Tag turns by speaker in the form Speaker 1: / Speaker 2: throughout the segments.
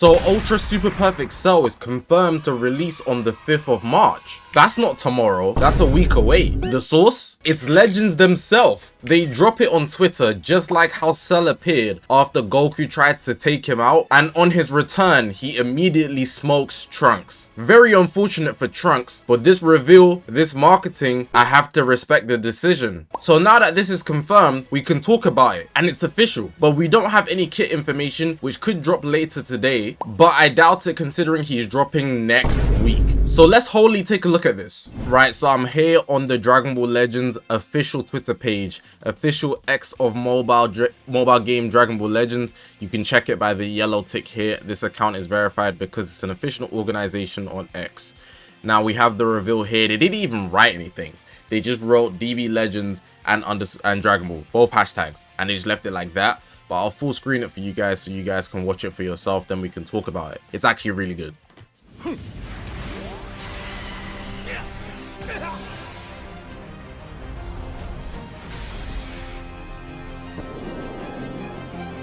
Speaker 1: So Ultra Super Perfect Cell is confirmed to release on the 5th of March. That's not tomorrow, that's a week away. The source? It's Legends themselves. They drop it on Twitter just like how Cell appeared after Goku tried to take him out, and on his return he immediately smokes Trunks. Very unfortunate for Trunks, but this reveal, this marketing, I have to respect the decision. So now that this is confirmed, we can talk about it and it's official, but we don't have any kit information, which could drop later today, but I doubt it considering he's dropping next week. So let's wholly take a look at this. Right, so I'm here on the Dragon Ball Legends official Twitter page, official X of mobile game Dragon Ball Legends. You can check it by the yellow tick here. This account is verified because it's an official organization on X. Now we have the reveal here. They didn't even write anything. They just wrote DB Legends and Dragon Ball, both hashtags, and they just left it like that. But I'll full screen it for you guys so you guys can watch it for yourself, then we can talk about it. It's actually really good.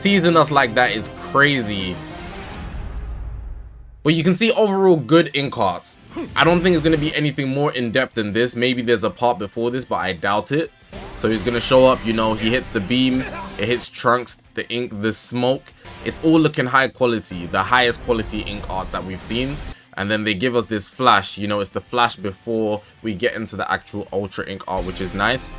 Speaker 1: Teasing us like that is crazy. But you can see overall good ink arts. I don't think it's going to be anything more in-depth than this. Maybe there's a part before this, but I doubt it. So he's going to show up, you know, he hits the beam, it hits Trunks, the ink, the smoke. It's all looking high quality, the highest quality ink arts that we've seen. And then they give us this flash, you know, it's the flash before we get into the actual Ultra ink art, which is nice.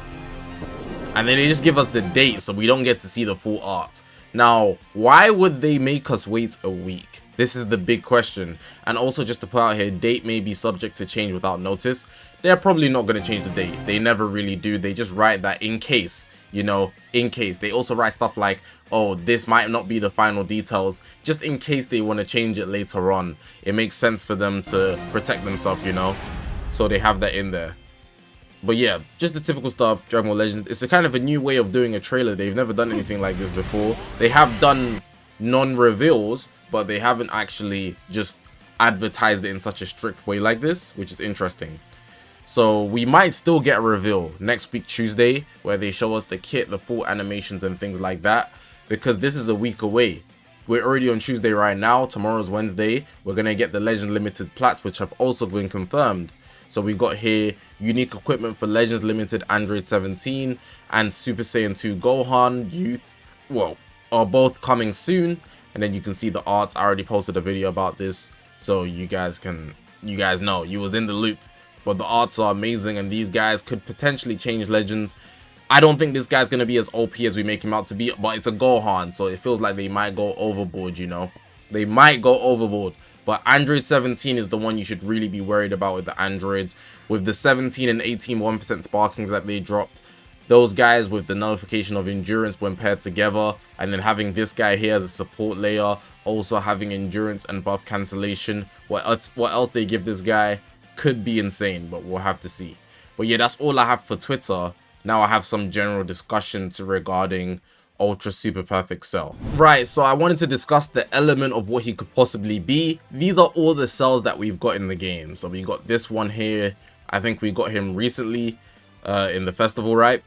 Speaker 1: And then they just give us the date, so we don't get to see the full art. Now, why would they make us wait a week? This is the big question. And also, just to put out here, date may be subject to change without notice. They're probably not going to change the date. They never really do. They just write that in case, you know, in case. They also write stuff like, oh, this might not be the final details, just in case they want to change it later on. It makes sense for them to protect themselves, you know. So they have that in there. But yeah, just the typical stuff, Dragon Ball Legends. It's a kind of a new way of doing a trailer. They've never done anything like this before. They have done non-reveals, but they haven't actually just advertised it in such a strict way like this, which is interesting. So we might still get a reveal next week Tuesday, where they show us the kit, the full animations and things like that, because this is a week away. We're already on Tuesday right now. Tomorrow's Wednesday. We're going to get the Legend Limited plats, which have also been confirmed. So we got here unique equipment for Legends Limited Android 17 and Super Saiyan 2 Gohan Youth, well, are both coming soon. And then you can see the arts. I already posted a video about this, so you guys know, you was in the loop. But the arts are amazing, and these guys could potentially change Legends. I don't think this guy's going to be as OP as we make him out to be, but it's a Gohan, so it feels like they might go overboard, you know. They might go overboard. But Android 17 is the one you should really be worried about with the Androids. With the 17 and 18 1% sparkings that they dropped, those guys with the nullification of endurance when paired together, and then having this guy here as a support layer, also having endurance and buff cancellation. What else they give this guy could be insane, but we'll have to see. But yeah, that's all I have for Twitter. Now I have some general discussions regarding Ultra Super Perfect Cell. Right, so I wanted to discuss the element of what he could possibly be. These are all the cells that we've got in the game. So we got this one here. I think we got him recently in the festival, right?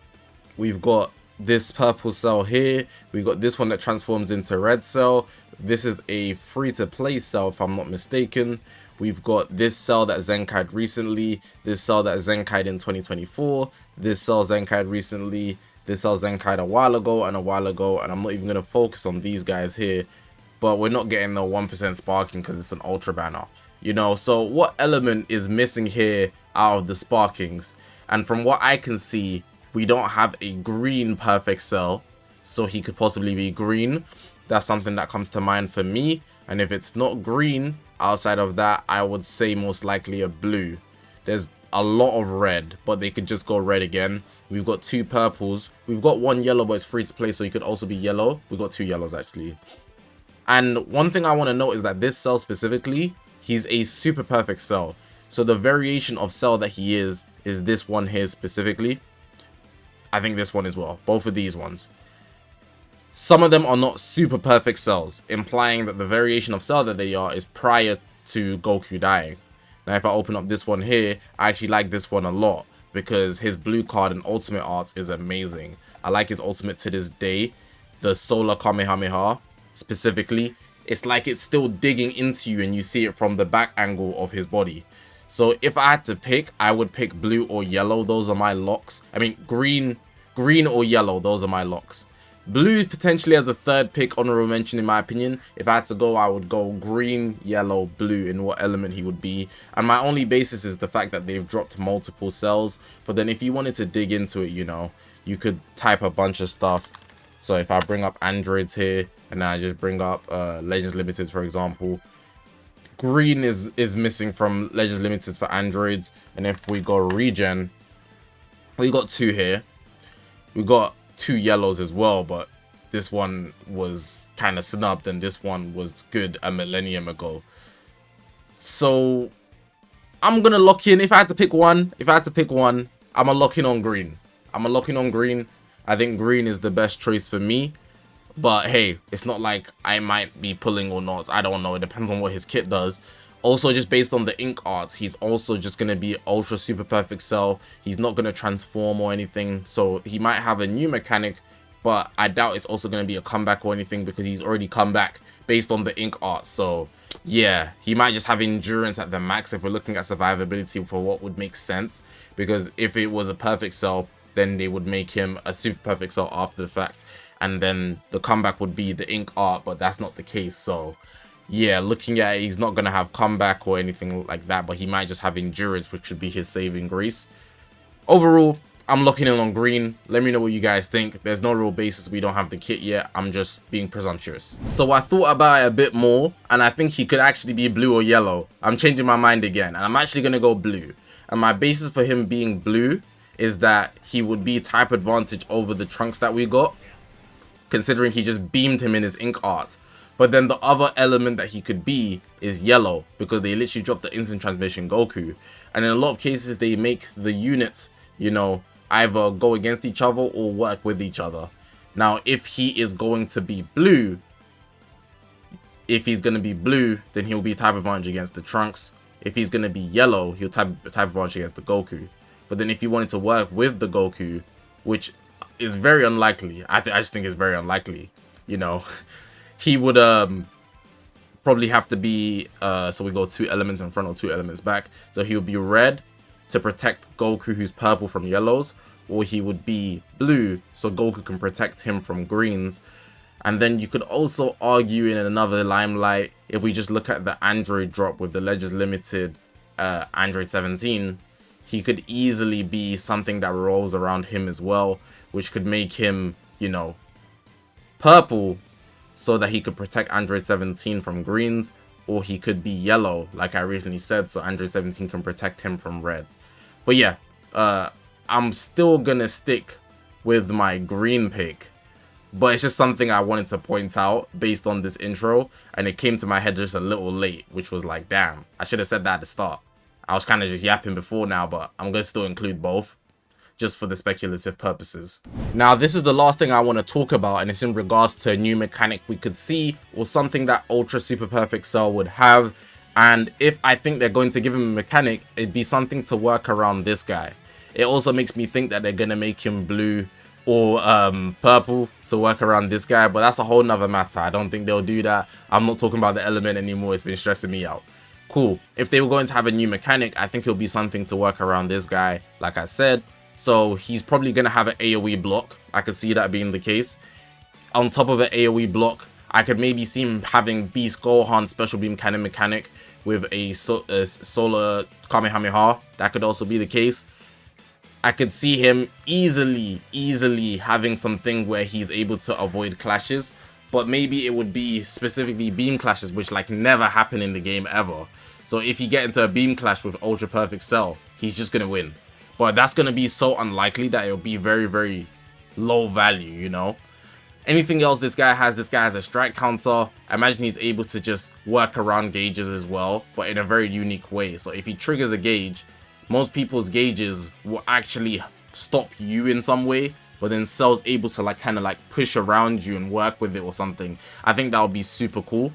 Speaker 1: We've got this purple cell here. We got this one that transforms into red cell. This is a free-to-play cell, if I'm not mistaken. We've got this cell that Zenkai'd recently, this cell that Zenkai'd in 2024, this cell Zenkai'd recently, this cell Zenkai'd a while ago, and I'm not even going to focus on these guys here, but we're not getting the 1% sparking because it's an ultra banner, you know. So what element is missing here out of the sparkings? And from what I can see, we don't have a green perfect cell, so he could possibly be green. That's something that comes to mind for me. And if it's not green, outside of that, I would say most likely a blue. There's a lot of red, but they could just go red again. We've got two purples. We've got one yellow, but it's free to play, so he could also be yellow. We've got two yellows, actually. And one thing I want to note is that this cell specifically, he's a super perfect cell. So the variation of cell that he is this one here specifically. I think this one as well. Both of these ones. Some of them are not super perfect cells, implying that the variation of cell that they are is prior to Goku dying. Now, if I open up this one here, I actually like this one a lot because his blue card and ultimate art is amazing. I like his ultimate to this day. The Solar Kamehameha, specifically, it's like it's still digging into you and you see it from the back angle of his body. So if I had to pick, I would pick blue or yellow. Those are my locks. I mean, green or yellow. Those are my locks. Blue potentially as the third pick, honorable mention in my opinion. If I had to go, I would go green, yellow, blue in what element he would be. And my only basis is the fact that they've dropped multiple cells. But then if you wanted to dig into it, you know, you could type a bunch of stuff. So if I bring up androids here, and then I just bring up Legends Limited, for example, green is missing from Legends Limited for androids. And if we go regen, we got 2 here. We got 2 yellows as well, but this one was kind of snubbed and this one was good a millennium ago. So I'm gonna lock in. If I had to pick one, I'm gonna lock in on green. I think green is the best choice for me, but hey, it's not like I might be pulling or not. I don't know. It depends on what his kit does. Also, just based on the ink arts, he's also just going to be ultra super perfect cell. He's not going to transform or anything. So he might have a new mechanic, but I doubt it's also going to be a comeback or anything because he's already come back based on the ink arts. So yeah, he might just have endurance at the max if we're looking at survivability for what would make sense. Because if it was a perfect cell, then they would make him a super perfect cell after the fact. And then the comeback would be the ink art, but that's not the case. So yeah, looking at it, he's not going to have comeback or anything like that, but he might just have endurance, which would be his saving grace. Overall, I'm locking in on green. Let me know what you guys think. There's no real basis. We don't have the kit yet. I'm just being presumptuous. So I thought about it a bit more, and I think he could actually be blue or yellow. I'm changing my mind again, and I'm actually going to go blue. And my basis for him being blue is that he would be type advantage over the Trunks that we got, considering he just beamed him in his ink art. But then the other element that he could be is yellow, because they literally dropped the instant transmission Goku. And in a lot of cases, they make the units, you know, either go against each other or work with each other. Now, if he is going to be blue, then he'll be type advantage against the Trunks. If he's going to be yellow, he'll type advantage against the Goku. But then if you wanted to work with the Goku, which is very unlikely, I just think it's very unlikely, you know, he would probably have to be, so we go 2 elements in front or 2 elements back. So he would be red to protect Goku, who's purple, from yellows. Or he would be blue, so Goku can protect him from greens. And then you could also argue in another limelight, if we just look at the Android drop with the Legends Limited Android 17, he could easily be something that rolls around him as well, which could make him, you know, purple, so that he could protect Android 17 from greens, or he could be yellow, like I originally said, so Android 17 can protect him from reds. But yeah, I'm still gonna stick with my green pick, but it's just something I wanted to point out based on this intro, and it came to my head just a little late, which was like, damn, I should have said that at the start. I was kind of just yapping before now, but I'm gonna still include both, just for the speculative purposes. Now, this is the last thing I want to talk about, and it's in regards to a new mechanic we could see, or something that Ultra Super Perfect Cell would have. And if I think they're going to give him a mechanic, it'd be something to work around this guy. It also makes me think that they're gonna make him blue or purple to work around this guy, but that's a whole nother matter. I don't think they'll do that. I'm not talking about the element anymore. It's been stressing me out. Cool. If they were going to have a new mechanic, I think it'll be something to work around this guy, like I said. So he's probably going to have an AoE block. I could see that being the case. On top of an AoE block, I could maybe see him having Beast Gohan Special Beam kind of mechanic with a Solar Kamehameha. That could also be the case. I could see him easily having something where he's able to avoid clashes. But maybe it would be specifically beam clashes, which like never happen in the game ever. So if you get into a beam clash with Ultra Perfect Cell, he's just going to win. But that's going to be so unlikely that it'll be very, very low value, you know. Anything else this guy has a strike counter. I imagine he's able to just work around gauges as well, but in a very unique way. So if he triggers a gauge, most people's gauges will actually stop you in some way, but then Cell's able to like kind of like push around you and work with it or something. I think that would be super cool.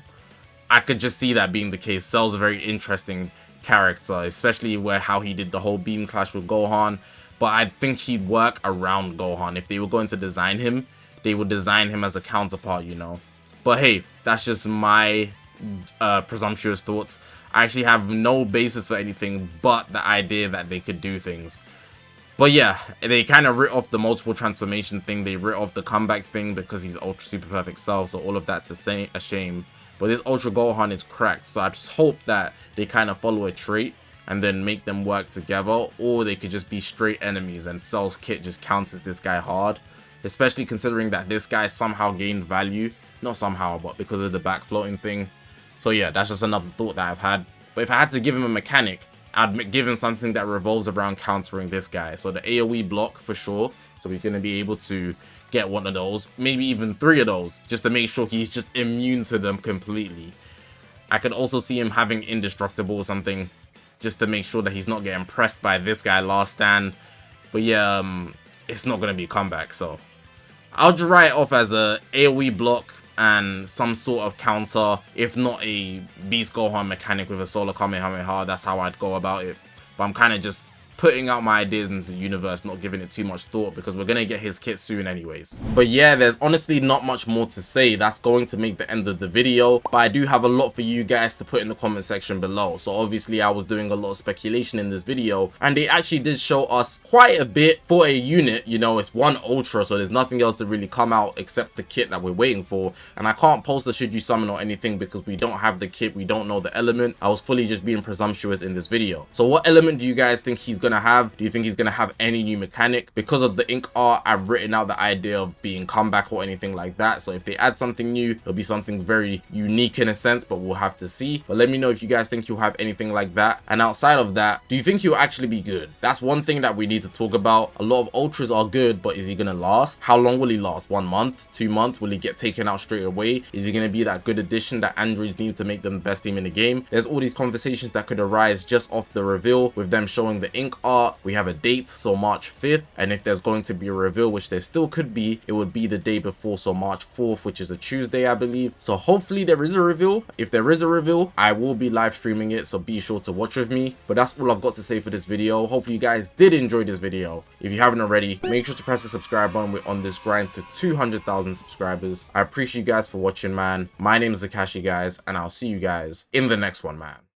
Speaker 1: I could just see that being the case. Cell's a very interesting character, especially where how he did the whole beam clash with Gohan. But I think he'd work around Gohan. If they were going to design him, they would design him as a counterpart, you know. But hey, that's just my presumptuous thoughts. I actually have no basis for anything but the idea that they could do things. But yeah, they kind of writ off the multiple transformation thing. They writ off the comeback thing because he's Ultra Super Perfect Cell. So all of that's a shame. But this Ultra Gohan is cracked. So I just hope that they kind of follow a trait and then make them work together. Or they could just be straight enemies and Cell's kit just counters this guy hard. Especially considering that this guy somehow gained value. Not somehow, but because of the back floating thing. So yeah, that's just another thought that I've had. But if I had to give him a mechanic, I'd give him something that revolves around countering this guy. So the AoE block for sure. So he's going to be able to get one of those, maybe even 3 of those, just to make sure he's just immune to them completely. I could also see him having indestructible or something, just to make sure that he's not getting pressed by this guy last stand. But yeah, it's not going to be a comeback. So I'll just write it off as a AoE block and some sort of counter, if not a Beast Gohan mechanic with a Solar Kamehameha. That's how I'd go about it. But I'm kind of just putting out my ideas into the universe, not giving it too much thought, because we're gonna get his kit soon anyways. But yeah, there's honestly not much more to say. That's going to make the end of the video, but I do have a lot for you guys to put in the comment section below. So obviously I was doing a lot of speculation in this video, and they actually did show us quite a bit for a unit. You know, it's one Ultra, so there's nothing else to really come out except the kit that we're waiting for, and I can't post the should you summon or anything because we don't have the kit, we don't know the element. I was fully just being presumptuous in this video. So what element do you guys think he's gonna have? Do you think he's gonna have any new mechanic? Because of the ink art, I've written out the idea of being comeback or anything like that. So if they add something new, it'll be something very unique in a sense, but we'll have to see. But let me know if you guys think he'll have anything like that. And outside of that, do you think he'll actually be good? That's one thing that we need to talk about. A lot of Ultras are good, but is he gonna last? How long will he last? 1 month? 2 months? Will he get taken out straight away? Is he gonna be that good addition that androids need to make them the best team in the game? There's all these conversations that could arise just off the reveal, with them showing the ink art. We have a date, so March 5th, and if there's going to be a reveal, which there still could be, it would be the day before, so March 4th, which is a Tuesday, I believe. So hopefully there is a reveal. If there is a reveal, I will be live streaming it, so be sure to watch with me. But that's all I've got to say for this video. Hopefully you guys did enjoy this video. If you haven't already, make sure to press the subscribe button. We're on this grind to 200,000 subscribers. I appreciate you guys for watching, man. My name is Zakashi, guys, and I'll see you guys in the next one, man.